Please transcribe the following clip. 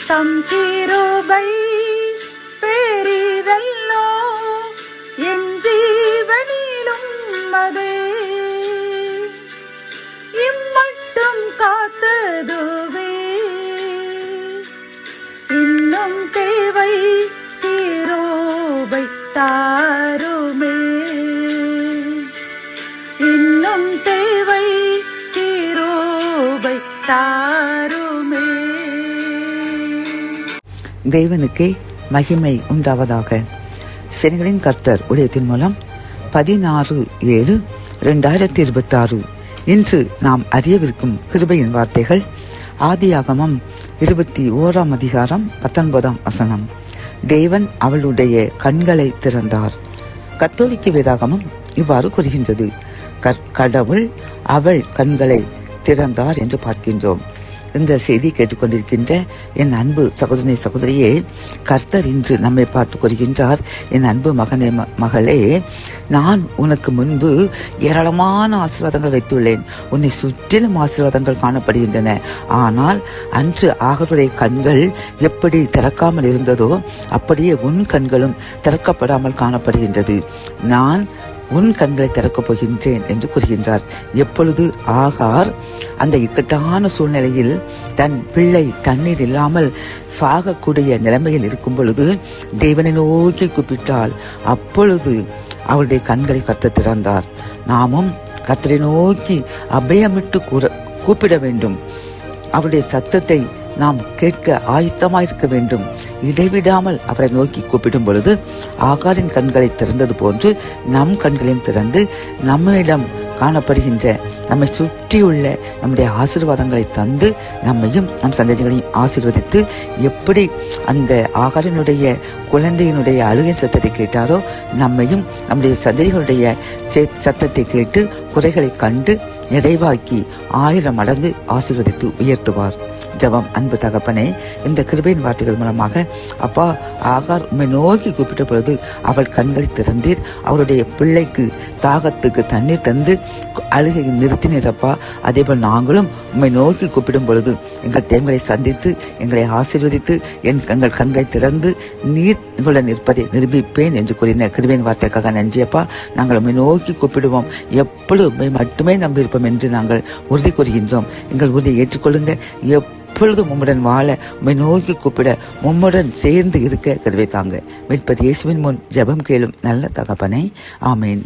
தம் கிருபை பெரிதல்லோ என் ஜீவனிலும் அதே இம்மட்டும் காத்ததுவே இன்னும் தேவை கிருபை தாருமே இன்னும் தேவை கிருபை தாருமே. தேவனுக்கே மகிமை உண்டாவதாக. செனைகளின் கர்த்தர் ஊழியத்தின் மூலம் 16/7/2026 இன்று நாம் அறியவிருக்கும் கிருபையின் வார்த்தைகள். ஆதியாகமம் 21 அதிகாரம் 19 வசனம். தேவன் அவளுடைய கண்களை திறந்தார். கத்தோலிக்க வேதாகமம் இவ்வாறு கூறுகின்றது. கடவுள் அவள் கண்களை திறந்தார் என்று பார்க்கின்றோம். இந்த செய்தி கேட்டுக்கொண்டிருக்கின்ற என் அன்பு சகோதரனை சகோதரியே, கர்த்தர் இன்று நம்மை பார்த்து கூறுகின்றார், என் அன்பு மகனே மகளே, நான் உனக்கு முன்பு ஏராளமான ஆசீர்வாதங்கள் வைத்துள்ளேன். உன்னை சுற்றிலும் ஆசீர்வாதங்கள் காணப்படுகின்றன. ஆனால் அன்று ஆகருடைய கண்கள் எப்படி திறக்காமல் இருந்ததோ அப்படியே உன் கண்களும் திறக்கப்படாமல் காணப்படுகின்றது. நான் உன் கண்களை திறக்கப் போகின்றேன் என்று கூறுகின்றார். எப்பொழுது ஆகார் அந்த இக்கட்டான சூழ்நிலையில் தன் பிள்ளை தண்ணீர் இல்லாமல் சாகக்கூடிய நிலைமையில் இருக்கும் பொழுது தேவனை நோக்கி கூப்பிட்டாள். அப்பொழுது அவளுடைய கண்களை கர்த்தர் திறந்தார். நாமும் கர்த்தரை நோக்கி அபயமிட்டு கூப்பிட வேண்டும். அவருடைய சத்தத்தை நாம் கேட்க ஆயத்தமாயிருக்க வேண்டும். இடைவிடாமல் அவரை நோக்கி கூப்பிடும் பொழுது ஆகாரின் கண்களை திறந்தது போன்று நம் கண்களையும் திறந்து நம்மிடம் காணப்படுகின்ற நம்மை சுற்றியுள்ள நம்முடைய ஆசீர்வாதங்களை தந்து நம்மையும் நம் சந்ததிகளையும் ஆசீர்வதித்து, எப்படி அந்த ஆகாரினுடைய குழந்தையினுடைய அழுகை சத்தத்தை கேட்டாரோ நம்மையும் நம்முடைய சந்ததிகளுடைய சத்தத்தை கேட்டு குறைகளை கண்டு நிறைவாக்கி 1000 மடங்கு ஆசீர்வதித்து உயர்த்துவார். ஜெபம். அன்பு தகப்பனே, இந்த கிருபையின் வார்த்தைகள் மூலமாக அப்பா, ஆகார் உம்மை நோக்கி கூப்பிட்ட பொழுது அவள் கண்களை திறந்தீர். அவருடைய பிள்ளைக்கு தாகத்துக்கு தண்ணீர் தந்து அழுகையை நிறுத்தினீரப்பா. அதேபோல் நாங்களும் உம்மை நோக்கி கூப்பிடும் பொழுது எங்கள் தேவைகளை சந்தித்து எங்களை ஆசீர்வதித்து எங்கள் கண்களை திறந்து நீர் எங்களுடன் நிற்பதை நிரூபிப்பேன் என்று கூறின கிருபையின் வார்த்தைக்காக நன்றியப்பா. நாங்கள் உம்மை நோக்கி கூப்பிடுவோம். எப்பொழுது உம்மை மட்டுமே நம்பியிருப்போம் என்று நாங்கள் உறுதி கூறுகின்றோம். எங்கள் உறுதியை ஏற்றுக்கொள்ளுங்க. எப்பொழுதும் உம்முடன் வாழ, உம்மை நோக்கி கூப்பிட, உம்முடன் சேர்ந்து இருக்க கருவை தாங்க. மீட்பர் இயேசுவின் முன் ஜெபம் கேளும் நல்ல தகப்பனே. ஆமேன்.